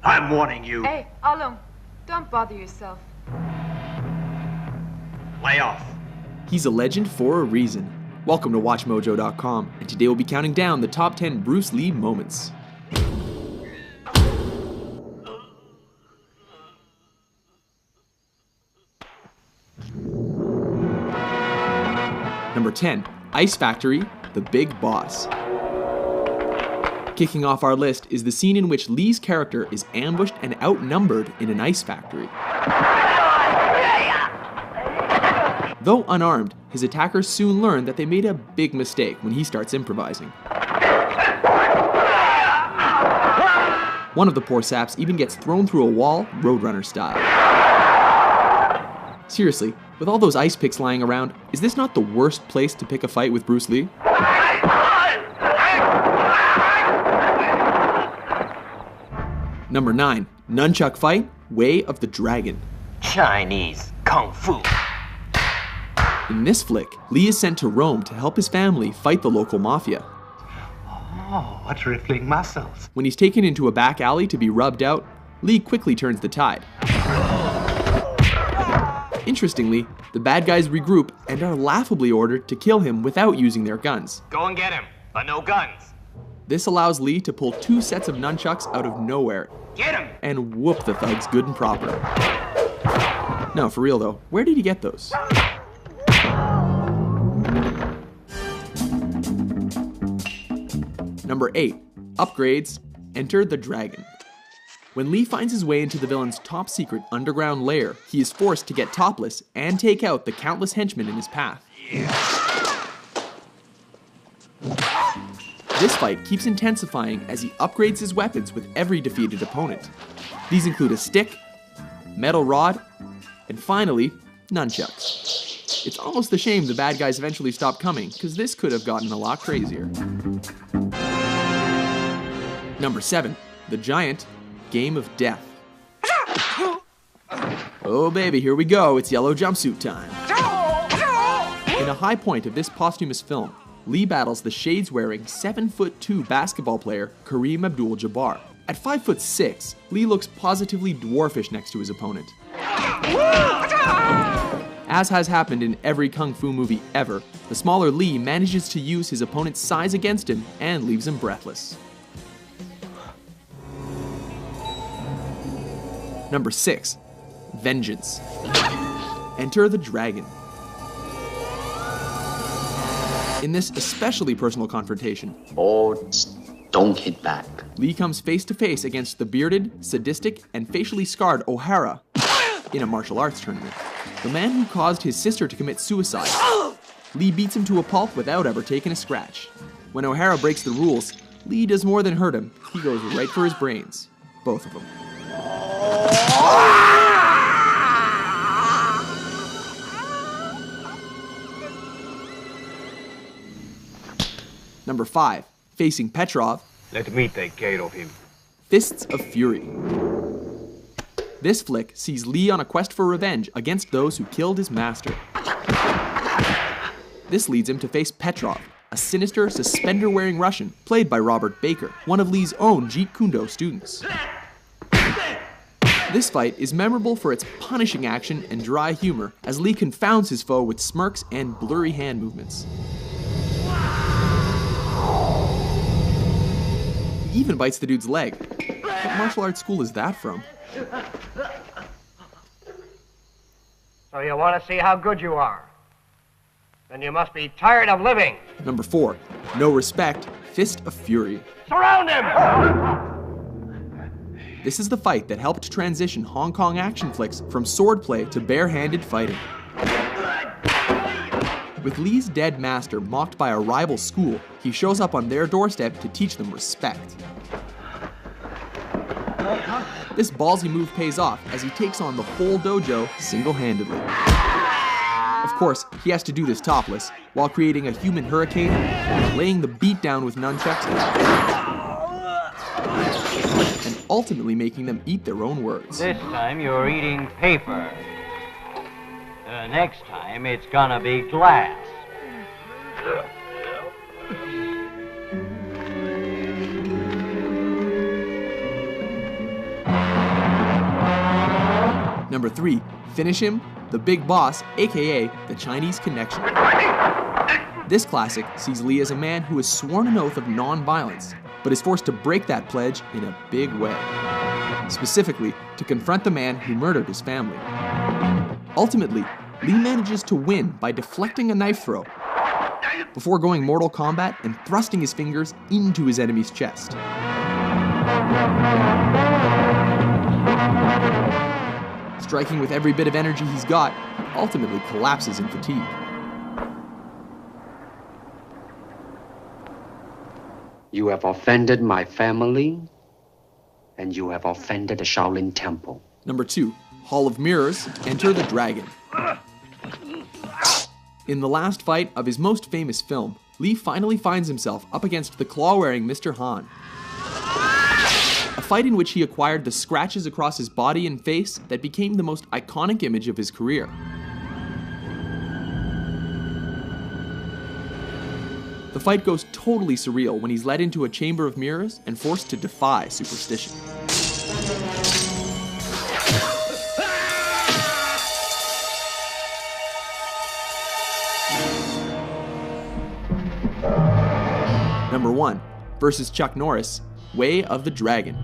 I'm warning you. Hey, Alung, don't bother yourself. Lay off. He's a legend for a reason. Welcome to WatchMojo.com, and today we'll be counting down the top 10 Bruce Lee moments. Number 10, Ice Factory, The Big Boss. Kicking off our list is the scene in which Lee's character is ambushed and outnumbered in an ice factory. Though unarmed, his attackers soon learn that they made a big mistake when he starts improvising. One of the poor saps even gets thrown through a wall, Roadrunner style. Seriously, with all those ice picks lying around, is this not the worst place to pick a fight with Bruce Lee? Number 9, Nunchuck Fight, Way of the Dragon. Chinese Kung Fu. In this flick, Lee is sent to Rome to help his family fight the local mafia. Oh, what rippling muscles. When he's taken into a back alley to be rubbed out, Lee quickly turns the tide. Interestingly, the bad guys regroup and are laughably ordered to kill him without using their guns. Go and get him, but no guns. This allows Lee to pull 2 sets of nunchucks out of nowhere Get him! and whoop the thugs good and proper. No, for real though, where did he get those? Number 8, Upgrades, Enter the Dragon. When Lee finds his way into the villain's top secret underground lair, he is forced to get topless and take out the countless henchmen in his path. This fight keeps intensifying as he upgrades his weapons with every defeated opponent. These include a stick, metal rod, and finally, nunchucks. It's almost a shame the bad guys eventually stopped coming, because this could have gotten a lot crazier. Number 7, The Giant, Game of Death. Oh baby, here we go, it's yellow jumpsuit time. In a high point of this posthumous film, Lee battles the shades-wearing 7'2" basketball player Kareem Abdul-Jabbar. At 5'6", Lee looks positively dwarfish next to his opponent. As has happened in every kung fu movie ever, the smaller Lee manages to use his opponent's size against him and leaves him breathless. Number 6, Vengeance. Enter the Dragon. In this especially personal confrontation, don't hit back. Lee comes face to face against the bearded, sadistic, and facially scarred O'Hara in a martial arts tournament. The man who caused his sister to commit suicide. Lee beats him to a pulp without ever taking a scratch. When O'Hara breaks the rules, Lee does more than hurt him. He goes right for his brains. Both of them. Number 5, facing Petrov. Let me take care of him. Fists of Fury. This flick sees Lee on a quest for revenge against those who killed his master. This leads him to face Petrov, a sinister, suspender-wearing Russian, played by Robert Baker, one of Lee's own Jeet Kune Do students. This fight is memorable for its punishing action and dry humor, as Lee confounds his foe with smirks and blurry hand movements. He even bites the dude's leg. What martial arts school is that from? So you want to see how good you are? Then you must be tired of living. Number 4, No Respect, Fist of Fury. Surround him! This is the fight that helped transition Hong Kong action flicks from swordplay to bare-handed fighting. With Lee's dead master mocked by a rival school, he shows up on their doorstep to teach them respect. This ballsy move pays off as he takes on the whole dojo single-handedly. Of course, he has to do this topless, while creating a human hurricane, laying the beat down with nunchucks, and ultimately making them eat their own words. This time you're eating paper. Next time it's gonna be glass. 3. Finish Him, The Big Boss, aka The Chinese Connection. This classic sees Lee as a man who has sworn an oath of non-violence, but is forced to break that pledge in a big way. Specifically, to confront the man who murdered his family. Ultimately, Lee manages to win by deflecting a knife throw, before going Mortal Kombat and thrusting his fingers into his enemy's chest. Striking with every bit of energy he's got, he ultimately collapses in fatigue. You have offended my family, and you have offended the Shaolin Temple. Number 2, Hall of Mirrors, Enter the Dragon. In the last fight of his most famous film, Lee finally finds himself up against the claw-wearing Mr. Han. A fight in which he acquired the scratches across his body and face that became the most iconic image of his career. The fight goes totally surreal when he's led into a chamber of mirrors and forced to defy superstition. Number 1, versus Chuck Norris, Way of the Dragon.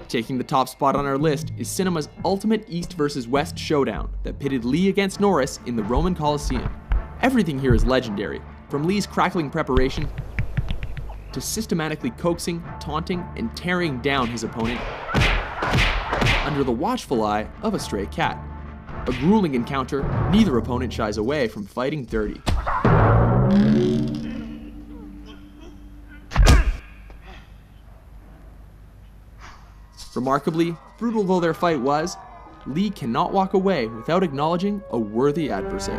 Taking the top spot on our list is cinema's ultimate East versus West showdown that pitted Lee against Norris in the Roman Colosseum. Everything here is legendary, from Lee's crackling preparation to systematically coaxing, taunting, and tearing down his opponent under the watchful eye of a stray cat. A grueling encounter, neither opponent shies away from fighting dirty. Remarkably, brutal though their fight was, Lee cannot walk away without acknowledging a worthy adversary.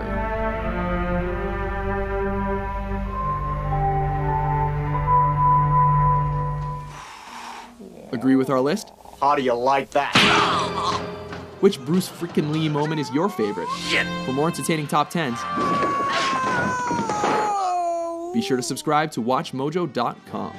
Agree with our list? How do you like that? Which Bruce frickin' Lee moment is your favorite? For more entertaining top 10s, be sure to subscribe to WatchMojo.com.